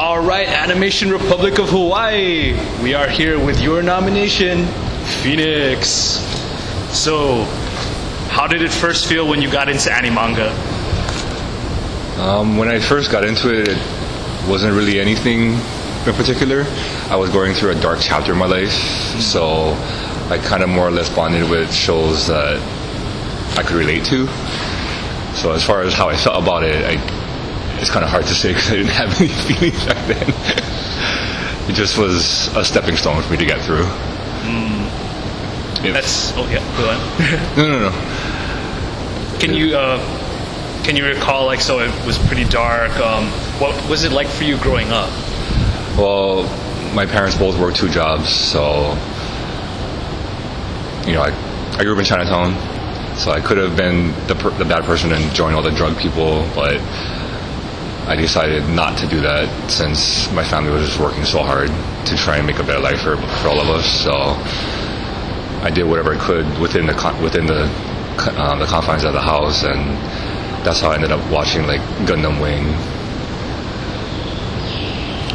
All right, Animation Republic of Hawaii. We are here with your nomination, Phoenix. So, how did it first feel when you got into animanga? When I first got into it, it wasn't really anything in particular. I was going through a dark chapter in my life, so I kind of more or less bonded with shows that I could relate to. So as far as how I felt about it, it's kind of hard to say because I didn't have any feelings back then. It just was a stepping stone for me to get through. Oh yeah, go on. No. Can you recall, like, so it was pretty dark. What was it like for you growing up? Well, my parents both worked 2 jobs, so I grew up in Chinatown, so I could have been the bad person and joined all the drug people, but I decided not to do that since my family was just working so hard to try and make a better life for all of us. So I did whatever I could within the confines of the house, and that's how I ended up watching like Gundam Wing.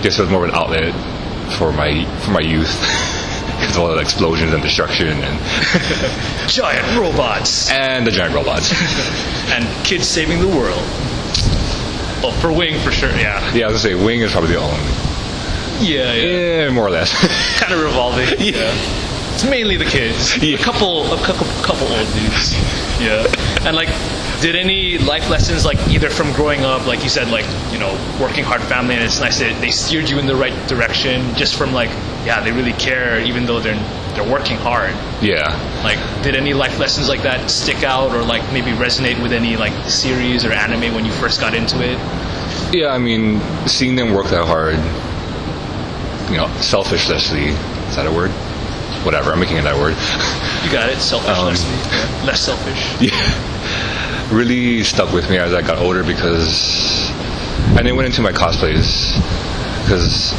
Guess it was more of an outlet for my youth because of all the explosions and destruction and Giant robots. And the giant robots. And kids saving the world. Oh, for Wing, for sure, yeah. Yeah, I was gonna say Wing is probably the only. Yeah, more or less. Kind of revolving. Yeah. It's mainly the kids. Yeah. A couple old dudes. Yeah. And like, did any life lessons, like either from growing up, like you said, like, working hard family, and it's nice that they steered you in the right direction, just from like, yeah, they really care even though they're working hard. Yeah. Like, did any life lessons like that stick out or like maybe resonate with any like series or anime when you first got into it? Yeah, I mean, seeing them work that hard, selfishly, is that a word? Whatever, I'm making it that word. You got it, selfishness. Less selfish. Yeah. Really stuck with me as I got older because I then went into my cosplays because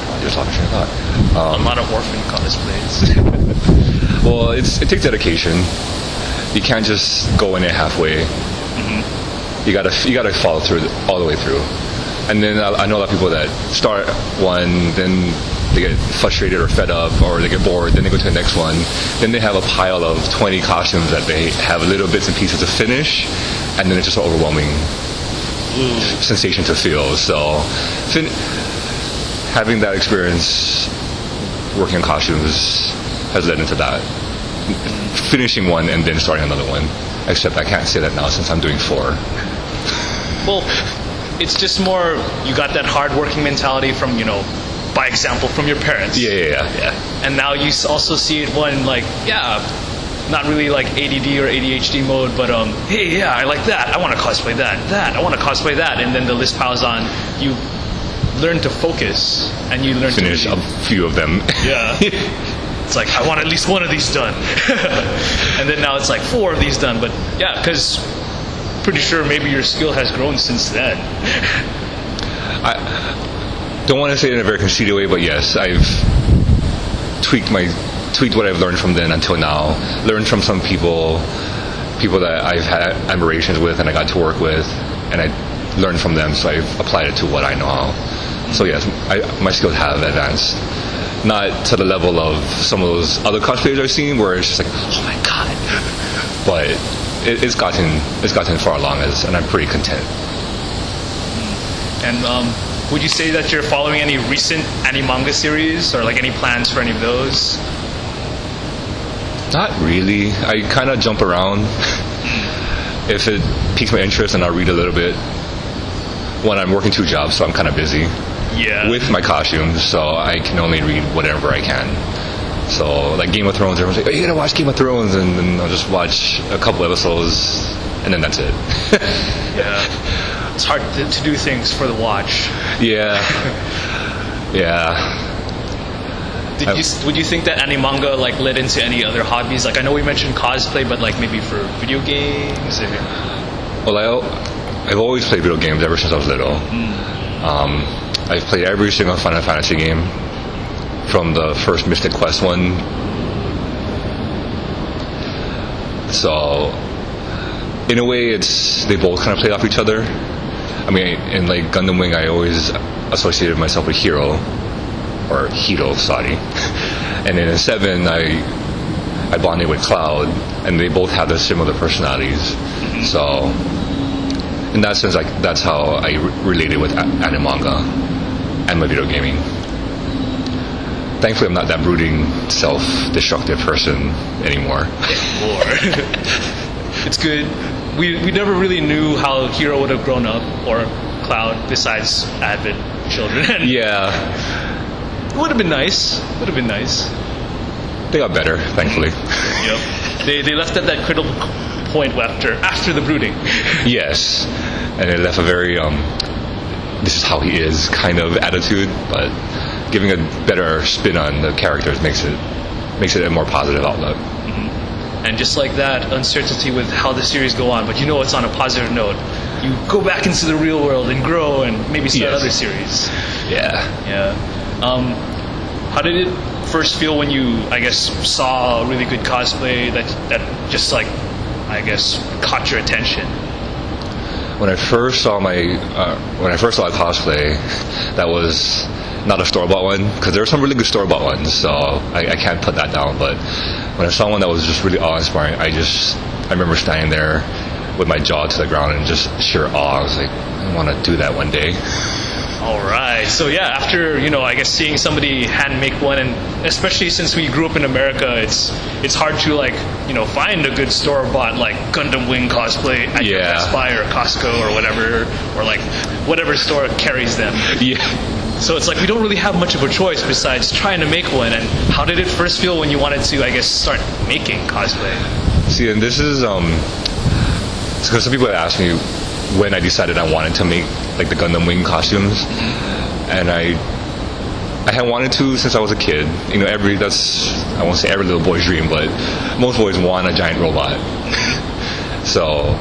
I just lost my train of thought. A lot of orphan cosplays. Well, it takes dedication. You can't just go in it halfway. Mm-hmm. You gotta follow through all the way through. And then I know a lot of people that start one, then they get frustrated or fed up, or they get bored, then they go to the next one. Then they have a pile of 20 costumes that they have little bits and pieces to finish, and then it's just an overwhelming sensation to feel. So having that experience working on costumes has led into that. Finishing one and then starting another one. Except I can't say that now since I'm doing 4. Well, it's just more, you got that hard-working mentality from, by example, from your parents. Yeah. And now you also see it when, like, not really like ADD or ADHD mode, but hey, yeah, I like that. I want to cosplay that. I want to cosplay that. And then the list piles on. You learn to focus, and you learn finish to a few of them. Yeah. It's like, I want at least 1 of these done. And then now it's like 4 of these done. But yeah, because pretty sure maybe your skill has grown since then. I don't want to say it in a very conceited way, but yes, I've tweaked what I've learned from then until now. Learned from some people that I've had admirations with and I got to work with, and I learned from them, so I've applied it to what I know how. So yes, my skills have advanced. Not to the level of some of those other cosplayers I've seen where it's just like, oh my god. But it's gotten far along, and I'm pretty content. And would you say that you're following any recent animanga series, or like any plans for any of those? Not really. I kind of jump around. If it piques my interest, and I'll read a little bit. When I'm working 2 jobs, so I'm kind of busy. Yeah. With my costumes, so I can only read whatever I can. So, like Game of Thrones, everyone's like, oh, you gotta watch Game of Thrones, and then I'll just watch a couple episodes, and then that's it. Yeah. It's hard to do things for the watch. Yeah. Yeah. Would you think that animanga like led into any other hobbies? Like, I know we mentioned cosplay, but like maybe for video games? Well, I've always played video games ever since I was little. I've played every single Final Fantasy game, from the first Mystic Quest one. So, in a way, they both kind of play off each other. I mean, in like Gundam Wing, I always associated myself with Hero, or Hiro, sorry. And then in 7, I bonded with Cloud, and they both have the similar personalities. So, in that sense, like that's how I related with anime manga and my video gaming. Thankfully, I'm not that brooding, self-destructive person anymore. It's good. We never really knew how Hero would have grown up, or Cloud, besides avid children. Yeah. It would have been nice. They got better, thankfully. Yep. They left at that critical point after the brooding. Yes. And it left a very, this is how he is kind of attitude, but giving a better spin on the characters makes it a more positive outlook. And just like that, uncertainty with how the series go on, but you know it's on a positive note. You go back into the real world and grow and maybe start other series. Yeah. How did it first feel when you, I guess, saw a really good cosplay that just like, I guess, caught your attention? When I first saw a cosplay, that was not a store-bought one, because there are some really good store-bought ones, so I can't put that down. But when I saw one that was just really awe-inspiring, I remember standing there with my jaw to the ground and just sheer awe. I was like, I want to do that one day. All right. So yeah, after I guess seeing somebody hand make one, and especially since we grew up in America, it's hard to find a good store bought like Gundam Wing cosplay at your Best Buy or Costco or whatever, or like whatever store carries them. Yeah. So it's like we don't really have much of a choice besides trying to make one. And how did it first feel when you wanted to, I guess, start making cosplay? See, and this is because some people have asked me when I decided I wanted to make like the Gundam Wing costumes, and I had wanted to since I was a kid. I won't say every little boy's dream, but most boys want a giant robot. So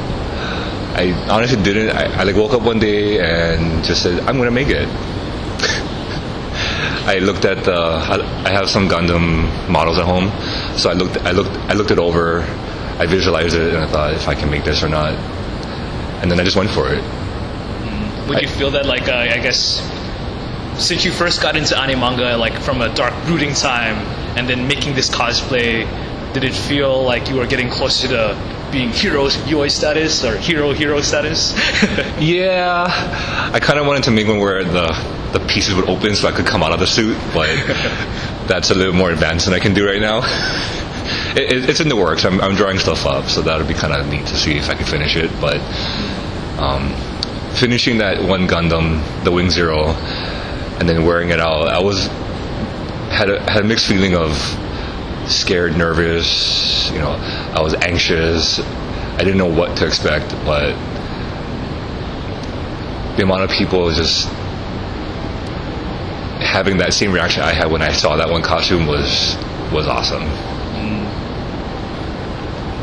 I honestly didn't. I like woke up one day and just said, I'm gonna make it. I looked at I have some Gundam models at home, so I looked it over, I visualized it, and I thought if I can make this or not, and then I just went for it. Would you feel that, like, I guess, since you first got into anime manga, like from a dark brooding time, and then making this cosplay, did it feel like you were getting closer to being hero yoi status or hero status? Yeah, I kind of wanted to make one where the pieces would open so I could come out of the suit, but that's a little more advanced than I can do right now. It's in the works. I'm drawing stuff up, so that would be kind of neat to see if I can finish it. But finishing that one Gundam, the Wing Zero, and then wearing it out, I had a mixed feeling of scared, nervous. I was anxious. I didn't know what to expect, but the amount of people just having that same reaction I had when I saw that one costume was awesome.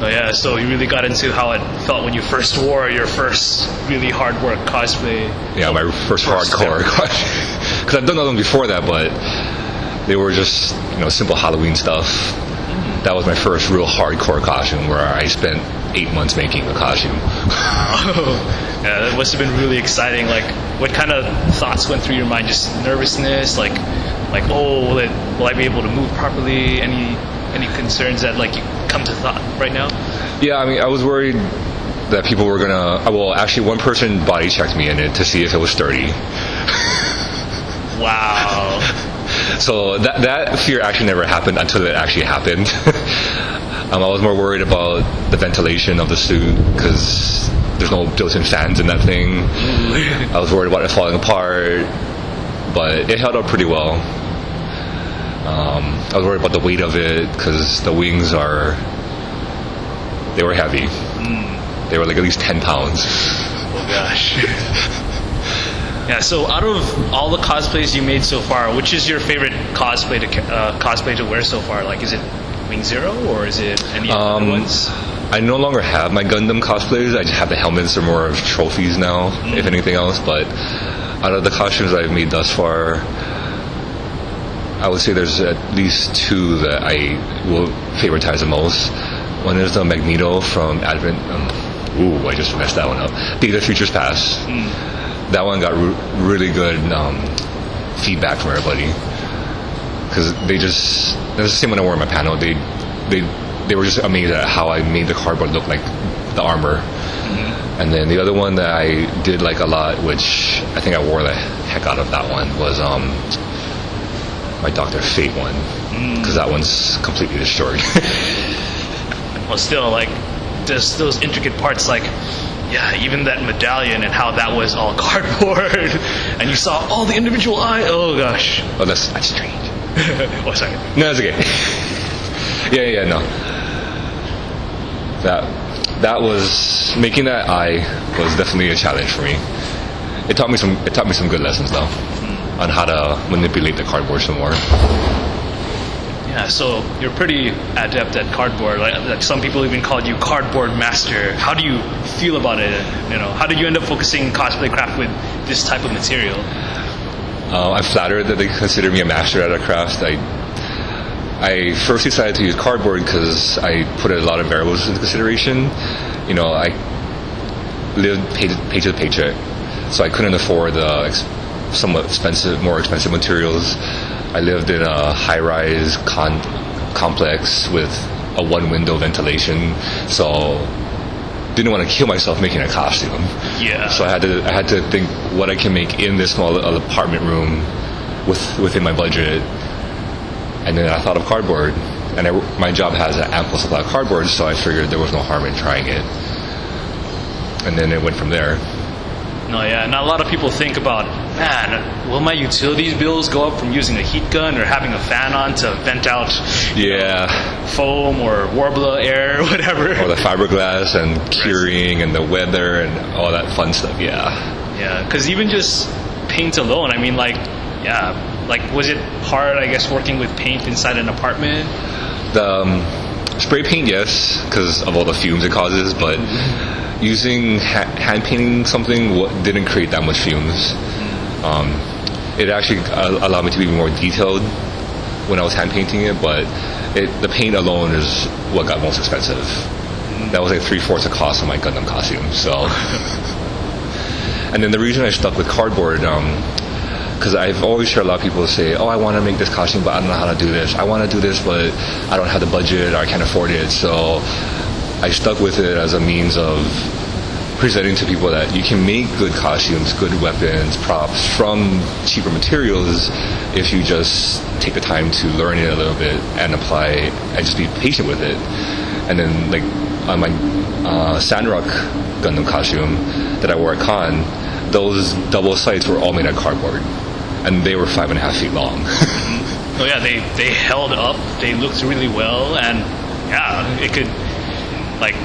Oh yeah, so you really got into how it felt when you first wore your first really hard work cosplay. Yeah, my first hardcore costume. Because I've done them before that, but they were just simple Halloween stuff. That was my first real hardcore costume, where I spent 8 months making a costume. Yeah, that must have been really exciting. Like, what kind of thoughts went through your mind? Just nervousness, like oh, will I be able to move properly? Any concerns that like you come to thought right now? Yeah, I mean, I was worried that people were gonna. Well, actually, one person body checked me in it to see if it was sturdy. Wow. So that fear actually never happened until it actually happened. I was more worried about the ventilation of the suit because there's no built-in fans in that thing. I was worried about it falling apart, but it held up pretty well. I was worried about the weight of it because the wings they were heavy. They were like at least 10 pounds. Oh gosh. Yeah, so out of all the cosplays you made so far, which is your favorite cosplay to wear so far? Like, is it Wing Zero or is it any other ones? I no longer have my Gundam cosplays. I just have the helmets. They're more of trophies now, if anything else. But out of the costumes I've made thus far, I would say there's at least 2 that I will favoritize the most. One is the Magneto from Advent. I just messed that one up. Days of Futures Past. that one got really good feedback from everybody, because that's the same when I wore my panel. They were just amazed at how I made the cardboard look like the armor. Mm-hmm. And then the other one that I did like a lot, which I think I wore the heck out of that one, was my Dr. Fate one, because that one's completely destroyed. Well, still, like, just those intricate parts, like, yeah, even that medallion and how that was all cardboard, and you saw all the individual eyes. Oh gosh. Oh, that's strange. Oh, sorry. No, it's okay. yeah, no. That was, making that eye was definitely a challenge for me. It taught me some good lessons though, on how to manipulate the cardboard some more. Yeah, so you're pretty adept at cardboard. Like some people even called you cardboard master. How do you feel about it? You know, how did you end up focusing cosplay craft with this type of material? I'm flattered that they consider me a master at a craft. I first decided to use cardboard because I put a lot of variables into consideration. You know, I lived paycheck to paycheck, so I couldn't afford the somewhat more expensive materials. I lived in a high-rise complex with a one-window ventilation, so didn't want to kill myself making a costume. Yeah. So I had to think what I can make in this small apartment room within my budget. And then I thought of cardboard, and my job has an ample supply of cardboard, so I figured there was no harm in trying it. And then it went from there. No, yeah, and a lot of people think about, man, will my utilities bills go up from using a heat gun or having a fan on to vent out foam or warbler air or whatever? Or the fiberglass and curing and the weather and all that fun stuff, yeah. Yeah, because even just paint alone, I mean, like, yeah, like, was it hard, I guess, working with paint inside an apartment? The spray paint, yes, because of all the fumes it causes, but using hand painting something didn't create that much fumes. It actually allowed me to be more detailed when I was hand painting it, but the paint alone is what got most expensive. That was like 3/4 the cost of my Gundam costume. So, and then the reason I stuck with cardboard, because I've always heard a lot of people say, "Oh, I want to make this costume, but I don't know how to do this. I want to do this, but I don't have the budget or I can't afford it." So I stuck with it as a means of presenting to people that you can make good costumes, good weapons, props from cheaper materials if you just take the time to learn it a little bit and apply and just be patient with it. And then, like, on my Sandrock Gundam costume that I wore at Con, those double sights were all made out of cardboard, and they were 5.5 feet long. Oh yeah, they held up. They looked really well, and yeah, it could, like,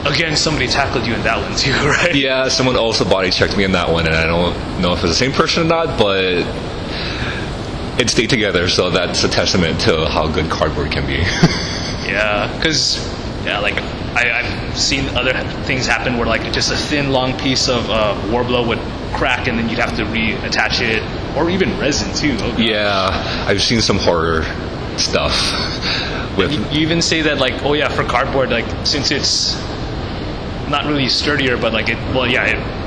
again, somebody tackled you in that one too, right? Yeah, someone also body checked me in that one, and I don't know if it's the same person or not, but it stayed together, so that's a testament to how good cardboard can be. Yeah, because, yeah, like, I've seen other things happen where, like, just a thin, long piece of warbler would crack, and then you'd have to reattach it, or even resin too. Okay. Yeah, I've seen some horror stuff. You even say that, like, oh yeah, for cardboard, like, since it's not really sturdier, but like it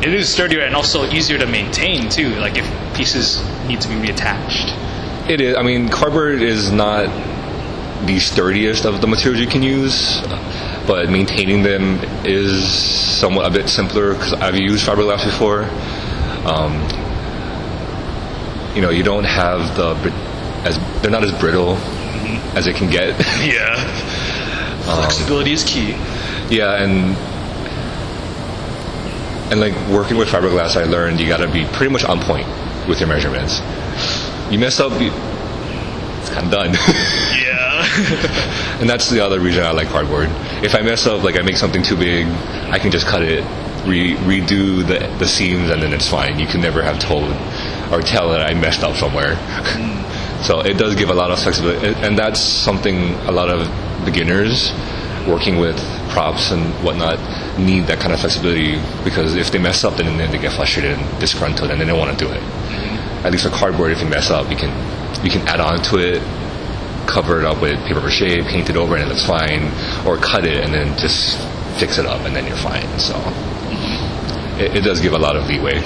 is sturdier and also easier to maintain too, like if pieces need to be reattached. It is. I mean, cardboard is not the sturdiest of the materials you can use, but maintaining them is somewhat a bit simpler because I've used fiberglass before. You know, you don't have they're not as brittle as it can get. Yeah. Flexibility is key. Yeah, and like working with fiberglass, I learned you gotta be pretty much on point with your measurements. You mess up, it's kind of done. Yeah. And that's the other reason I like cardboard. If I mess up, like I make something too big, I can just cut it, redo the seams, and then it's fine. You can never have told or tell that I messed up somewhere. So it does give a lot of flexibility, and that's something a lot of beginners working with props and whatnot need, that kind of flexibility, because if they mess up, then they get frustrated and disgruntled, and they don't want to do it. At least for cardboard, if you mess up, you can add on to it, cover it up with paper mache, paint it over, and it looks fine, or cut it and then just fix it up, and then you're fine. So it does give a lot of leeway.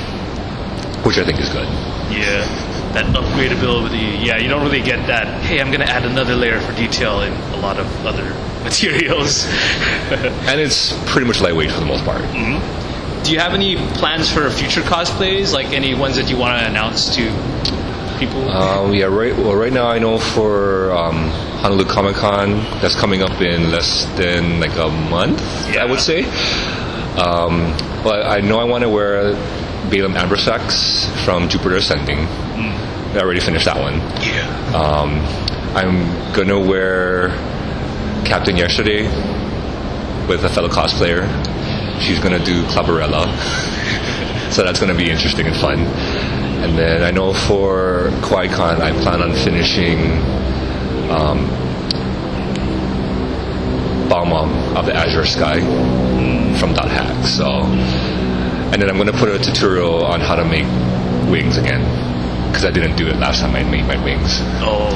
which I think is good. Yeah, that upgradability. Yeah, you don't really get that. Hey, I'm gonna add another layer for detail in a lot of other materials. And it's pretty much lightweight for the most part. Do you have any plans for future cosplays? Like any ones that you want to announce to people? Yeah, right now I know for Honolulu Comic Con, that's coming up in less than like a month, Yeah. I would say. But I know I want to wear Balaam Ambersax from Jupiter Ascending. I already finished that one. Yeah. I'm gonna wear Captain Yesterday with a fellow cosplayer. She's gonna do Clabarella, so that's gonna be interesting and fun. And then I know for Qui-Con, I plan on finishing Balmum of the Azure Sky from Dot Hack. So, and then I'm gonna put a tutorial on how to make wings again, because I didn't do it last time I made my wings. Oh.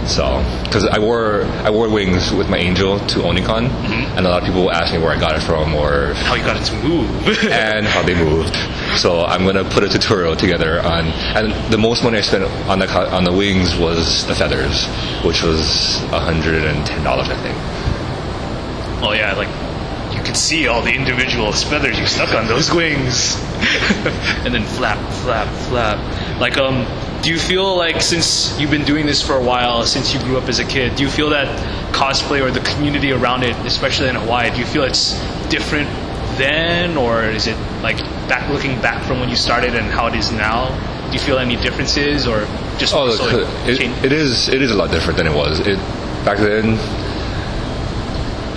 So, because I wore wings with my angel to oni-con, and a lot of people ask me where I got it from or How you got it to move. and how they moved. So I'm gonna put a tutorial together on, and the most money I spent on the wings was the feathers, which was $110, I think. Oh yeah, like you could see all the individual feathers you stuck on those wings, and then flap, flap, flap. Like, do you feel like since you've been doing this for a while, since you grew up as a kid, do you feel that cosplay or the community around it, especially in Hawaii, do you feel it's different then, or is it like looking back from when you started and how it is now? Do you feel any differences, or just it is a lot different than it was. Back then,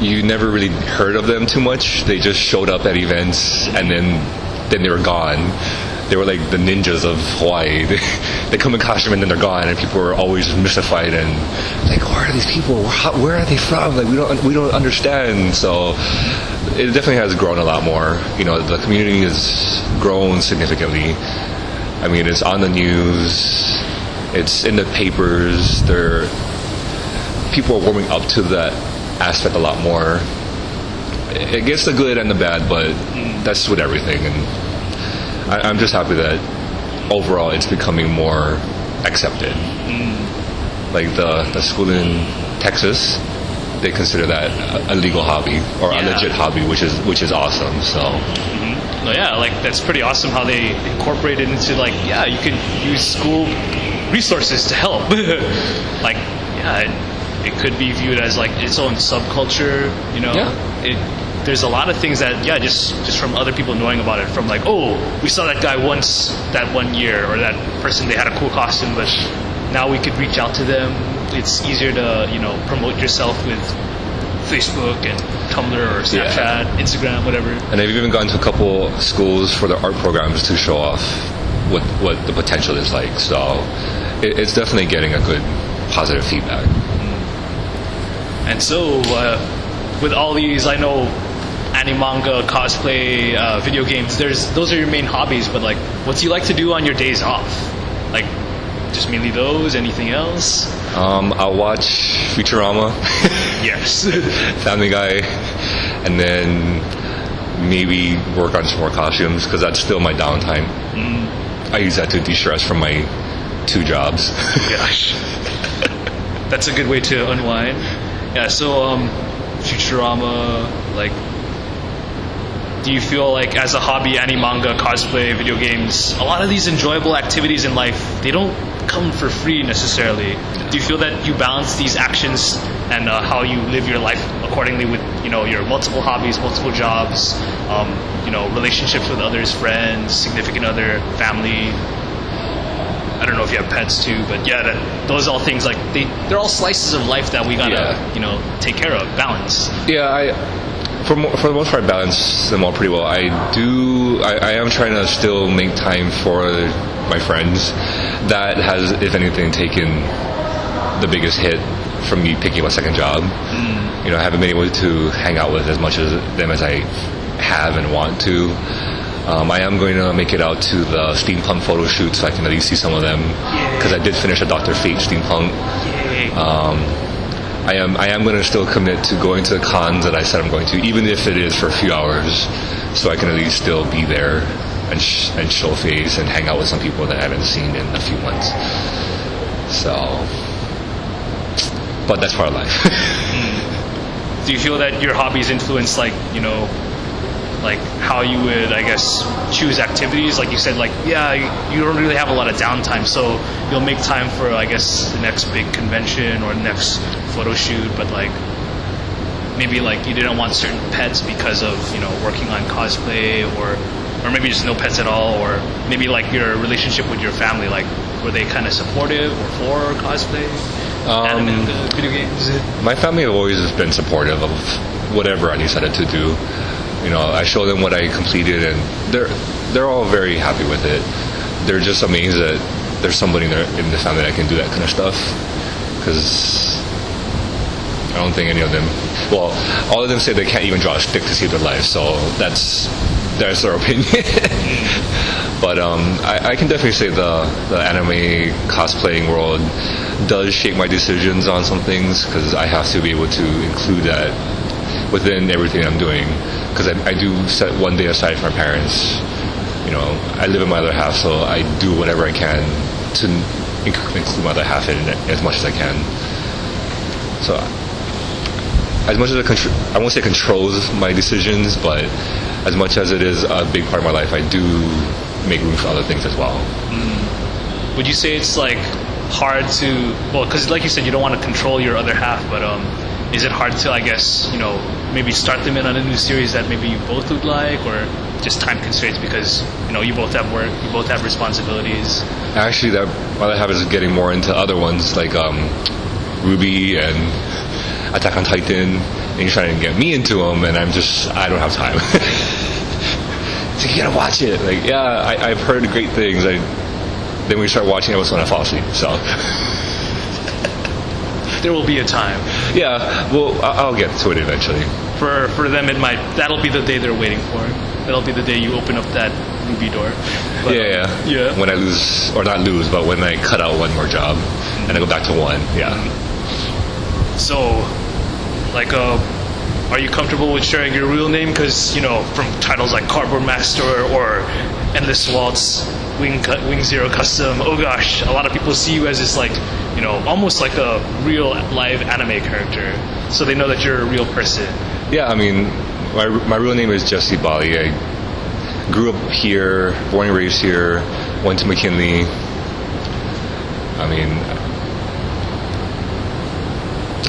you never really heard of them too much. They just showed up at events and then they were gone. They were like the ninjas of Hawaii. They come in costume and then they're gone, and people were always mystified and like, where are these people? Where are they from? Like we don't understand. So it definitely has grown a lot more. You know, the community has grown significantly. I mean, it's on the news. It's in the papers. People are warming up to that aspect a lot more. It gets the good and the bad, but that's with everything. And I'm just happy that overall it's becoming more accepted. Like the school in Texas, they consider that a legal hobby or a legit hobby, which is awesome. So. No, yeah, like that's pretty awesome how they incorporate it into like, yeah, you could use school resources to help. Like, yeah, it could be viewed as like its own subculture, you know. Yeah. There's a lot of things that, yeah, just from other people knowing about it, from like, oh, we saw that guy once that one year, or that person, they had a cool costume, but now we could reach out to them. It's easier to, you know, promote yourself with Facebook and Tumblr or Snapchat, Instagram, whatever. And I've even gone to a couple schools for their art programs to show off what the potential is like. So it's definitely getting a good positive feedback. And so with all these, I know anime, manga, cosplay, video games, those are your main hobbies, but like, what do you like to do on your days off? Like, just mainly those? Anything else? I'll watch Futurama. Yes. Family Guy. And then maybe work on some more costumes, because that's still my downtime. I use that to de-stress from my 2 jobs. Gosh. That's a good way to unwind. Yeah, so Futurama, like, do you feel like as a hobby, anime, manga, cosplay, video games, a lot of these enjoyable activities in life, they don't come for free necessarily. Do you feel that you balance these actions and how you live your life accordingly with, you know, your multiple hobbies, multiple jobs, you know, relationships with others, friends, significant other, family? I don't know if you have pets too, but yeah, those are all things like they're all slices of life that we gotta, you know, take care of, balance. Yeah, for the most part, balance them all pretty well. I am trying to still make time for my friends. That has, if anything, taken the biggest hit from me picking up a second job. You know, I haven't been able to hang out with as much of them as I have and want to. I am going to make it out to the steampunk photo shoot so I can at least see some of them, because I did finish a Dr. Fate steampunk. I am going to still commit to going to the cons that I said I'm going to, even if it is for a few hours, so I can at least still be there and show face and hang out with some people that I haven't seen in a few months. So, but that's part of life. Do you feel that your hobbies influence, like, you know, like how you would, I guess, choose activities? Like you said, like, yeah, you don't really have a lot of downtime, so you'll make time for, I guess, the next big convention or the next photo shoot, but like maybe like you didn't want certain pets because of, you know, working on cosplay, or maybe just no pets at all, or maybe like your relationship with your family, like were they kind of supportive or for cosplay, anime, video games? My family have always been supportive of whatever I decided to do. You know, I show them what I completed, and they're all very happy with it. They're just amazed that there's somebody in the family that can do that kind of stuff. Because I don't think any of them, well, all of them say they can't even draw a stick to save their life. So that's their opinion. But I can definitely say the anime cosplaying world does shape my decisions on some things, because I have to be able to include that within everything I'm doing. Because I do set one day aside for my parents. You know, I live in my other half, so I do whatever I can to include my other half in it as much as I can. So, as much as I won't say it controls my decisions, but as much as it is a big part of my life, I do make room for other things as well. Would you say it's like hard to, well, because like you said, you don't want to control your other half, but is it hard to, I guess, you know, maybe start them in on a new series that maybe you both would like, or just time constraints because, you know, you both have work, you both have responsibilities? Actually, that other half is getting more into other ones like Ruby and Attack on Titan, and he's trying to get me into them, and I don't have time. So you gotta watch it. Like, yeah, I've heard great things. Then we start watching it when I fall asleep. So there will be a time. Yeah, well, I'll get to it eventually. For them, that'll be the day they're waiting for. That'll be the day you open up that Ruby door. But, yeah. When I lose, or not lose, but when I cut out one more job and I go back to one. Yeah. So, like, are you comfortable with sharing your real name? Because, you know, from titles like Cardboard Master or Endless Waltz, Wing Zero Custom, oh gosh, a lot of people see you as this, like, you know, almost like a real live anime character. So they know that you're a real person. Yeah, I mean, my real name is Jesse Bali. I grew up here, born and raised here, went to McKinley. I mean,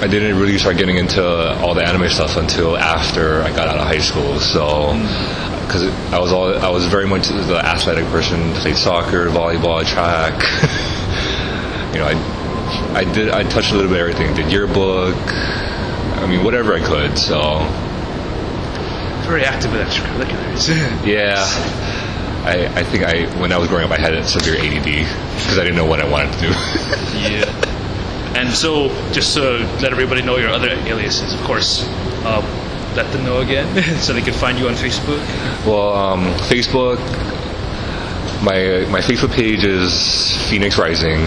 I didn't really start getting into all the anime stuff until after I got out of high school. So, because I was very much the athletic person, played soccer, volleyball, track. You know, I touched a little bit of everything. Did yearbook. I mean, whatever I could. So, very active with extracurriculars. Yeah. I think when I was growing up, I had severe ADD because I didn't know what I wanted to do. Yeah. And so, just to let everybody know your other aliases, of course, let them know again so they can find you on Facebook. Well, Facebook, my Facebook page is Phoenix Rising.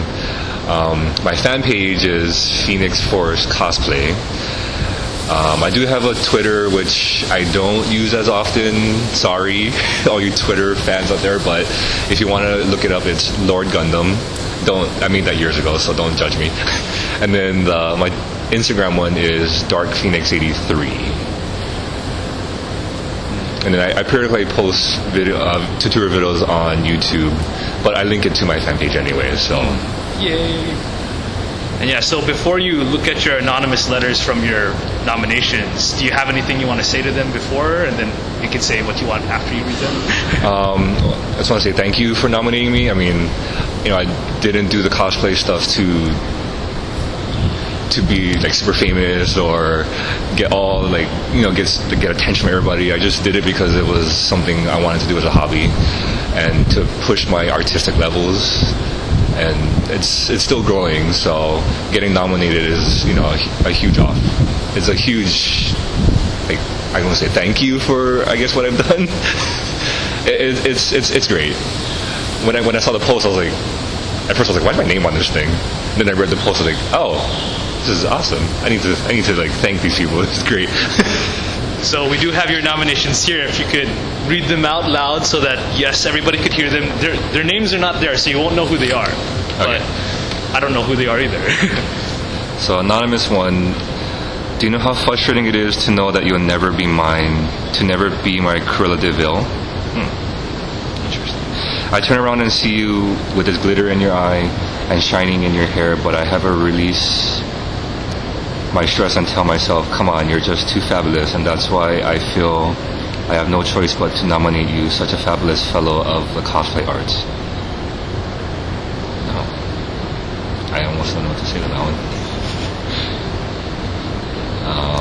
My fan page is Phoenix Forest Cosplay. I do have a Twitter, which I don't use as often. Sorry, all you Twitter fans out there, but if you want to look it up, it's Lord Gundam. I made that years ago, so don't judge me. And then my Instagram one is Dark Phoenix 83. And then I periodically post tutorial videos on YouTube, but I link it to my fan page anyway. So, yay! And yeah, so before you look at your anonymous letters from your nominations, do you have anything you want to say to them before, and then you can say what you want after you read them? I just want to say thank you for nominating me. I mean, you know, I didn't do the cosplay stuff to be like super famous or get all like, you know, get attention from everybody. I just did it because it was something I wanted to do as a hobby and to push my artistic levels. And it's still growing, so getting nominated is, you know, a huge off. It's a huge, like, I want to say thank you for, I guess, what I've done. It's great. When I saw the post, I was like, at first I was like, why is my name on this thing? And then I read the post, I was like, oh, this is awesome. I need to like thank these people. This is great. So we do have your nominations here. If you could read them out loud so that, yes, everybody could hear them. Their names are not there, so you won't know who they are. Okay. But I don't know who they are either. So anonymous one, do you know how frustrating it is to know that you'll never be mine, to never be my Cruella de Vil? Interesting. I turn around and see you with this glitter in your eye and shining in your hair, but I have to release my stress and tell myself, come on, you're just too fabulous, and that's why I feel I have no choice but to nominate you, such a fabulous fellow of the cosplay arts. No. I almost don't know what to say to that one.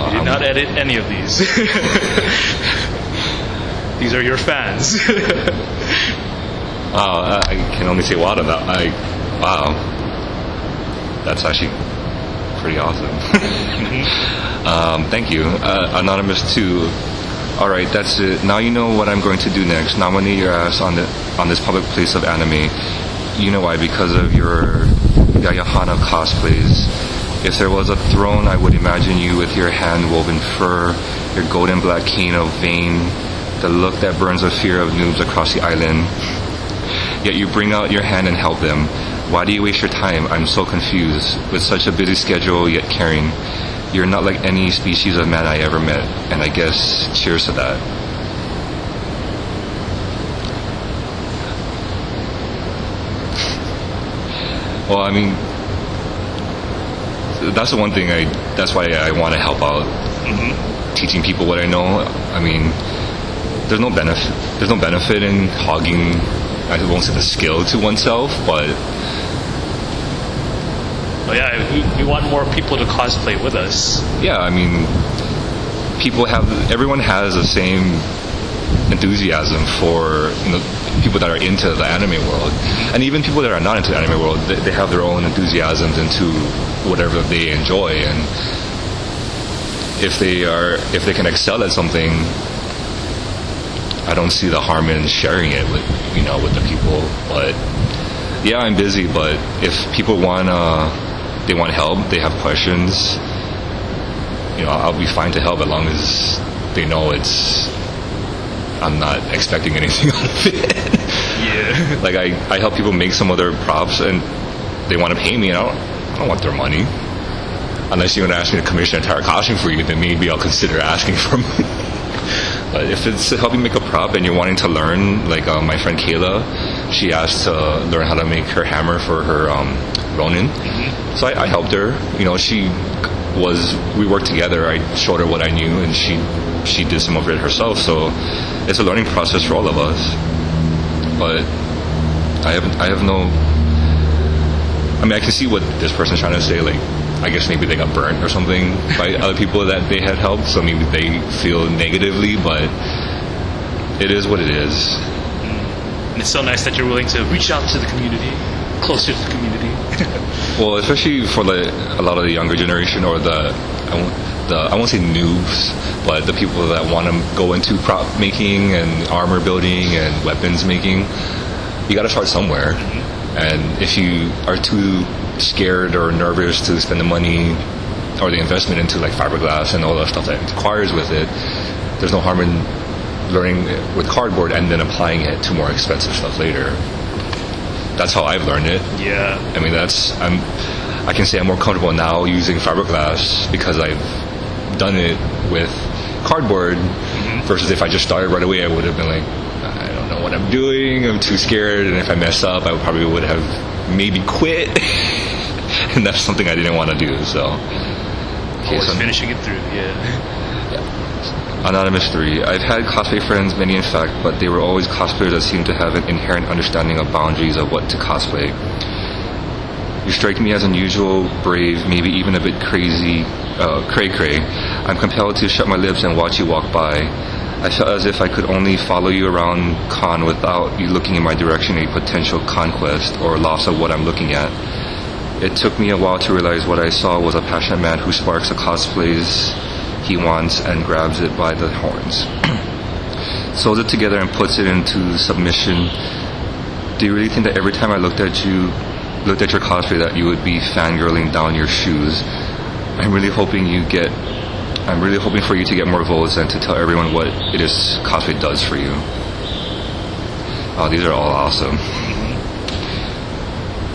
You did not edit any of these. These are your fans. I can only say wow to that. Wow. That's actually pretty awesome. Thank you. Anonymous 2. Alright, that's it. Now you know what I'm going to do next. Nominate your ass on this public place of anime. You know why? Because of your Yayahana cosplays. If there was a throne, I would imagine you with your hand-woven fur, your golden black cane of vein, the look that burns the fear of noobs across the island. Yet you bring out your hand and help them. Why do you waste your time? I'm so confused. With such a busy schedule, yet caring. You're not like any species of man I ever met. And I guess, cheers to that. Well, I mean, that's the one thing that's why I want to help out. Teaching people what I know. I mean, there's no benefit in hogging, I won't say the skill to oneself, but we want more people to cosplay with us. Yeah, I mean, everyone has the same enthusiasm for people that are into the anime world, and even people that are not into the anime world, they have their own enthusiasms into whatever they enjoy, and if they can excel at something, I don't see the harm in sharing it with the people. But yeah, I'm busy, but if people want help, they have questions, I'll be fine to help as long as they know I'm not expecting anything out of it. Yeah. Like I help people make some of their props and they want to pay me, and I don't want their money. Unless you're going to ask me to commission an entire costume for you, then maybe I'll consider asking for money. But if it's helping make a prop and you're wanting to learn, like my friend Kayla, she asked to learn how to make her hammer for her Ronin. So I helped her. We worked together. I showed her what I knew, and she did some of it herself. So it's a learning process for all of us. But I have no. I mean, I can see what this person's trying to say. Like, I guess maybe they got burnt or something by other people that they had helped, so maybe they feel negatively, but it is what it is. And it's so nice that you're willing to reach out to the community, closer to the community. Well, especially for a lot of the younger generation, or I won't say noobs, but the people that want to go into prop making and armor building and weapons making. You got to start somewhere. And if you are too scared or nervous to spend the money or the investment into like fiberglass and all that stuff that it requires with it, there's no harm in learning with cardboard and then applying it to more expensive stuff later. That's how I've learned it. Yeah. I mean, I can say I'm more comfortable now using fiberglass because I've done it with cardboard versus if I just started right away, I would have been like, I don't know what I'm doing, I'm too scared, and if I mess up, I probably would have maybe quit. And that's something I didn't want to do, so. Always finishing it through, yeah. Anonymous 3. I've had cosplay friends, many in fact, but they were always cosplayers that seemed to have an inherent understanding of boundaries of what to cosplay. You strike me as unusual, brave, maybe even a bit crazy, cray-cray. I'm compelled to shut my lips and watch you walk by. I felt as if I could only follow you around con without you looking in my direction, a potential conquest or loss of what I'm looking at. It took me a while to realize what I saw was a passionate man who sparks the cosplays he wants and grabs it by the horns. Sews it together and puts it into submission. Do you really think that every time I looked at your cosplay that you would be fangirling down your shoes? I'm really hoping you get I'm really hoping for you to get more votes and to tell everyone what it is cosplay does for you. Oh, these are all awesome.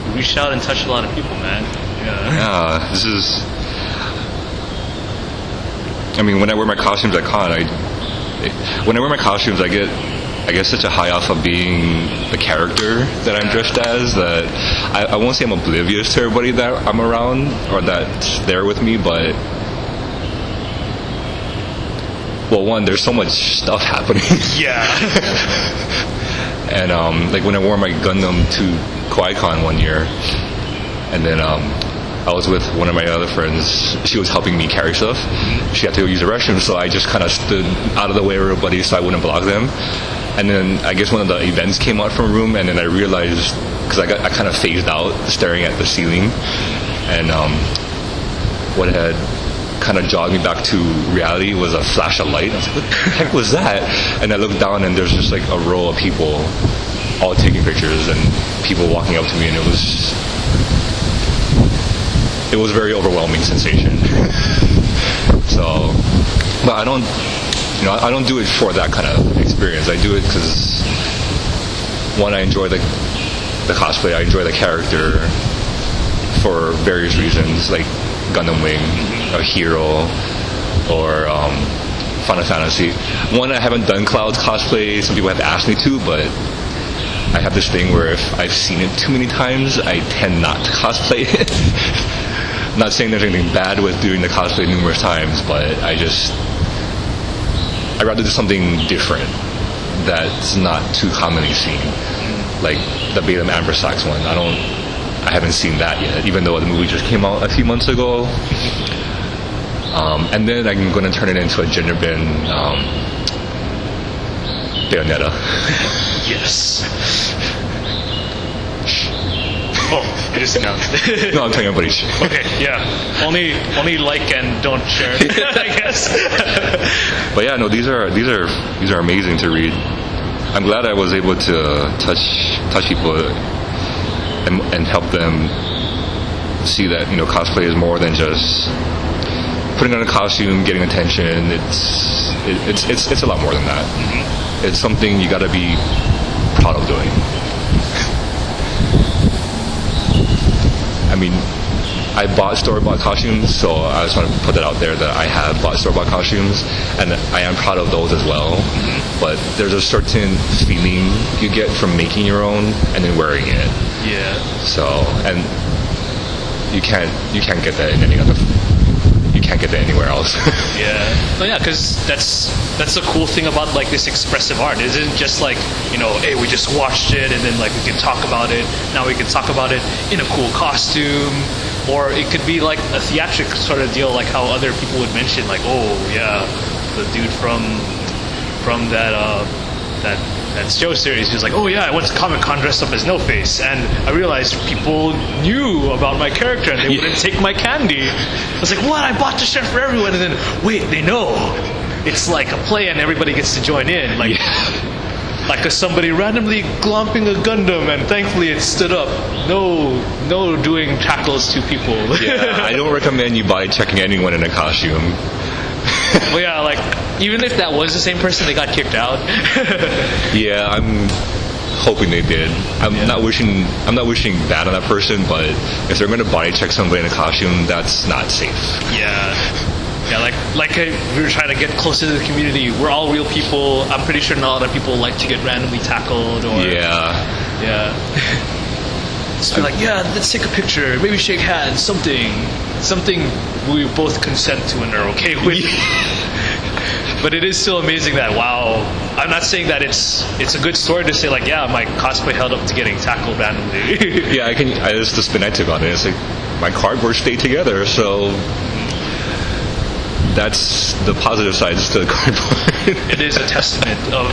You reached out and touched a lot of people, man. Yeah, this is... I mean, when I wear my costumes at con, I get such a high off of being the character that I'm dressed as that I won't say I'm oblivious to everybody that I'm around or that's there with me, but well, one, there's so much stuff happening. Yeah. And like when I wore my Gundam to Qui-Con one year, and then I was with one of my other friends. She was helping me carry stuff. She had to go use the restroom, so I just kind of stood out of the way of everybody so I wouldn't block them. And then I guess one of the events came out from a room, and then I realized, because I kind of phased out staring at the ceiling, and what had kind of jogged me back to reality was a flash of light. I was like, what the heck was that? And I looked down, and there's just like a row of people all taking pictures and people walking up to me, and it was a very overwhelming sensation. So, but I don't do it for that kind of experience. I do it because, one, I enjoy the cosplay. I enjoy the character for various reasons, like Gundam Wing, a hero, or Final Fantasy. One, I haven't done Cloud's cosplay. Some people have asked me to, but I have this thing where if I've seen it too many times, I tend not to cosplay it. Not saying there's anything bad with doing the cosplay numerous times, but I'd rather do something different that's not too commonly seen, like the Beta Amber Sax one. I haven't seen that yet, even though the movie just came out a few months ago. And then I'm going to turn it into a gender bend Bayonetta. Yes. Oh, I just announced it. No, I'm telling everybody. Okay, yeah. Only like and don't share, I guess. But yeah, no, these are amazing to read. I'm glad I was able to touch people and help them see that, you know, cosplay is more than just putting on a costume, getting attention. It's a lot more than that. Mm-hmm. It's something you got to be proud of doing. I mean, I bought store-bought costumes, so I just want to put that out there that I have bought store-bought costumes, and I am proud of those as well. Mm-hmm. But there's a certain feeling you get from making your own and then wearing it. Yeah. So, and you can't get that in any other. You can't get that anywhere else. Yeah. Well, yeah, because that's the cool thing about like this expressive art. It isn't just like, you know, hey, we just watched it and then like we can talk about it. Now we can talk about it in a cool costume, or it could be like a theatric sort of deal, like how other people would mention, like, oh yeah, the dude from that show series, he was like, oh yeah, I went to Comic-Con dressed up as No-Face, and I realized people knew about my character and they wouldn't take my candy. I was like, what? I bought the shirt for everyone, and then wait, they know it's like a play and everybody gets to join in, like like somebody randomly glomping a Gundam, and thankfully it stood up. No doing tackles to people. Yeah, I don't recommend you body checking anyone in a costume. Well, yeah, like even if that was the same person, they got kicked out. Yeah, I'm hoping they did. I'm not wishing that on that person, but if they're going to body check somebody in a costume, that's not safe. Yeah, like we were trying to get closer to the community. We're all real people. I'm pretty sure not a lot of people like to get randomly tackled or yeah. Just be like, yeah, let's take a picture, maybe shake hands, something we both consent to and are okay with. But it is still amazing that, wow, I'm not saying that it's a good story to say like, yeah, my cosplay held up to getting tackled randomly. Yeah, it's the spin I took on it. It's like my cardboard stayed together, so that's the positive sides to the cardboard. It is a testament of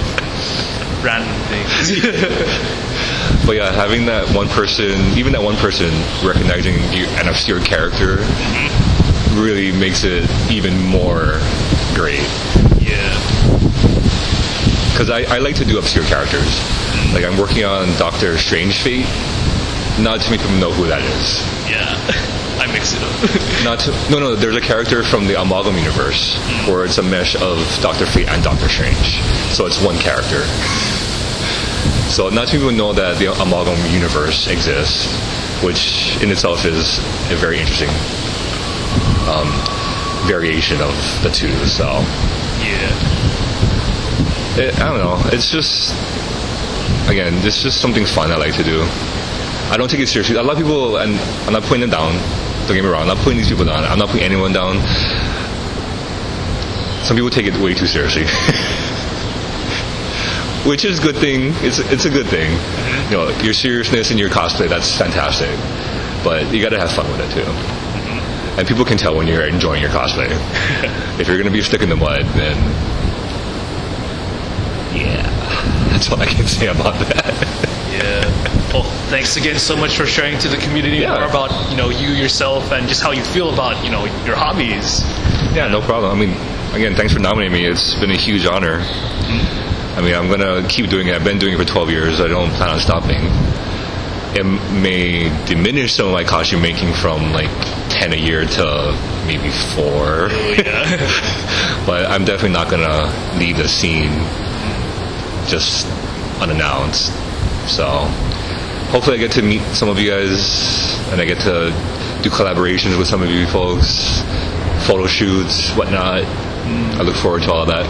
random things. But yeah, having that one person recognizing an obscure character really makes it even more great. Yeah. Because I like to do obscure characters. Like I'm working on Doctor Strange Fate. Not too many people know who that is. Yeah. I I mix it up. No. There's a character from the Amalgam universe where it's a mesh of Doctor Fate and Doctor Strange, so it's one character. So not too many people know that the Amalgam universe exists, which in itself is a very interesting variation of the two. So Yeah. I don't know. It's just, again, it's just something fun I like to do. I don't take it seriously. A lot of people, and I'm not putting them down. Don't get me wrong. I'm not putting these people down. I'm not putting anyone down. Some people take it way too seriously, which is a good thing. It's a good thing. You know, your seriousness in your cosplay, that's fantastic. But you got to have fun with it too. And people can tell when you're enjoying your cosplay. If you're going to be stuck in the mud, then yeah, that's all I can say about that. Yeah. Well, thanks again so much for sharing to the community more about, you know, you yourself and just how you feel about, you know, your hobbies. Yeah, no problem. I mean, again, thanks for nominating me. It's been a huge honor. I mean, I'm going to keep doing it. I've been doing it for 12 years. I don't plan on stopping. It may diminish some of my costume making from like 10 a year to maybe 4. Oh, yeah. But I'm definitely not going to leave the scene just unannounced. So hopefully I get to meet some of you guys and I get to do collaborations with some of you folks, photo shoots, whatnot. I look forward to all of that.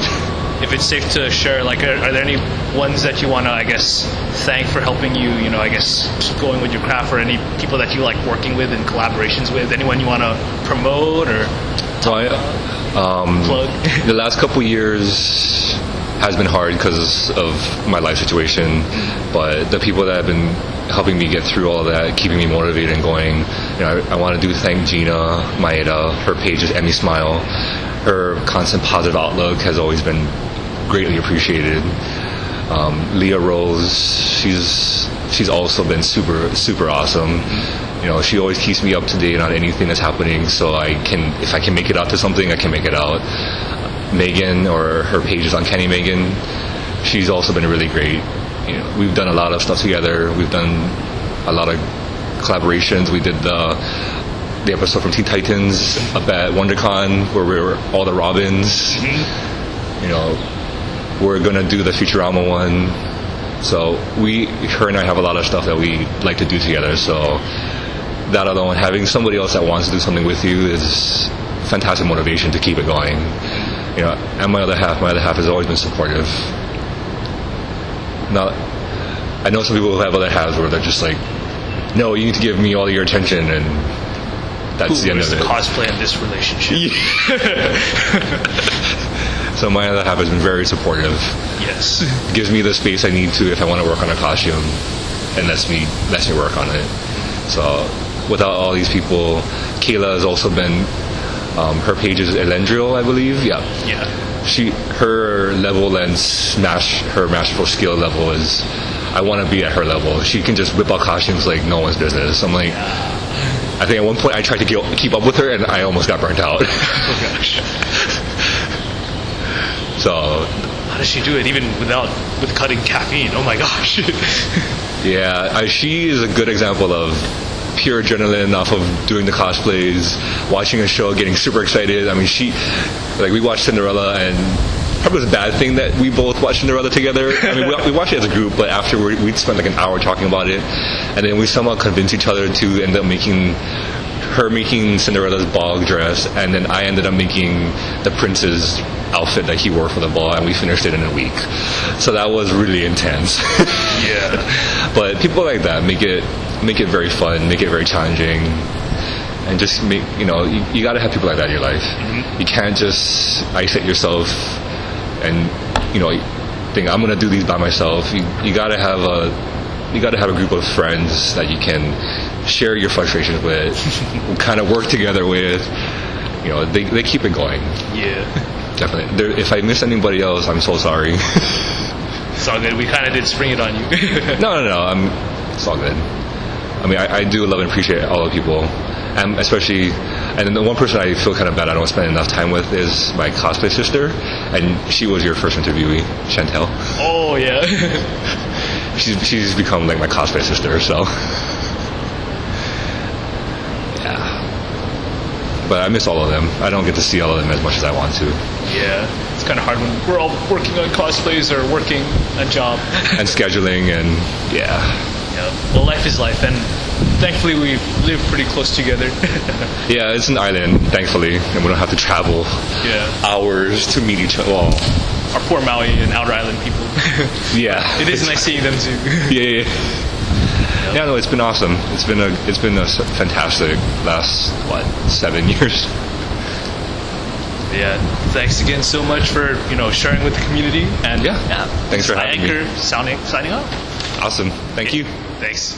If it's safe to share, like, are there any ones that you want to, I guess, thank for helping you, you know, I guess, keep going with your craft, or any people that you like working with and collaborations with? Anyone you want to promote or plug? The last couple years has been hard because of my life situation, but the people that have been helping me get through all of that, keeping me motivated and going, you know, I want to thank Gina Maeda. Her page is Emmy Smile. Her constant positive outlook has always been greatly appreciated. Leah Rose, she's also been super awesome. You know, she always keeps me up to date on anything that's happening, so if I can make it out to something, I can make it out. Megan, or her page is Uncanny Megan, she's also been really great. You know, we've done a lot of stuff together. We've done a lot of collaborations. We did the episode from Teen Titans up at WonderCon where we were all the Robins. You know, we're gonna do the Futurama one. So her and I have a lot of stuff that we like to do together. So that alone, having somebody else that wants to do something with you is fantastic motivation to keep it going. You know, and my other half has always been supportive. Now, I know some people who have other halves where they're just like, no, you need to give me all your attention, and that's the end of it. Cosplay in this relationship. So my other half has been very supportive. Yes. Gives me the space I need to if I want to work on a costume, and lets me work on it. So without all these people, Kayla has also been. Her page is Elendril, I believe. Yeah. Her level and her masterful skill level is. I want to be at her level. She can just whip out costumes like no one's business. I'm like. I think at one point I tried to keep up with her and I almost got burnt out. Oh gosh. So. How does she do it even with cutting caffeine? Oh my gosh. Yeah, she is a good example of pure adrenaline off of doing the cosplays, watching a show, getting super excited. I mean, we watched Cinderella, and probably was a bad thing that we both watched Cinderella together. I mean, we watched it as a group, but after we'd spent like an hour talking about it, and then we somehow convinced each other to end up making Cinderella's ball dress, and then I ended up making the prince's outfit that he wore for the ball, and we finished it in a week. So that was really intense. Yeah. But people like that make it very fun, make it very challenging, and just make, you know, you got to have people like that in your life. You can't just isolate yourself and, you know, think I'm going to do these by myself. You got to have a group of friends that you can share your frustrations with, kind of work together with. You know, they keep it going. Yeah. Definitely. If I miss anybody else, I'm so sorry. It's all good. We kind of did spring it on you. No. It's all good. I mean, I do love and appreciate all the people, and especially, and the one person I feel kind of bad I don't spend enough time with is my cosplay sister, and she was your first interviewee, Chantel. Oh yeah. She's become like my cosplay sister, so yeah. but I miss all of them. I don't get to see all of them as much as I want to. Yeah, it's kind of hard when we're all working on cosplays or working a job. And scheduling and yeah. Yeah. Well, life is life, and thankfully we live pretty close together. Yeah, it's an island, thankfully, and we don't have to travel hours to meet each other. Well, Our poor Maui and Outer Island people. yeah. It is nice seeing them too. Yeah. Yeah, no, it's been awesome. It's been a fantastic last 7 years. Yeah, thanks again so much for sharing with the community, and Yeah. Thanks for having me. Anchor signing off. Awesome. Thank you. Thanks.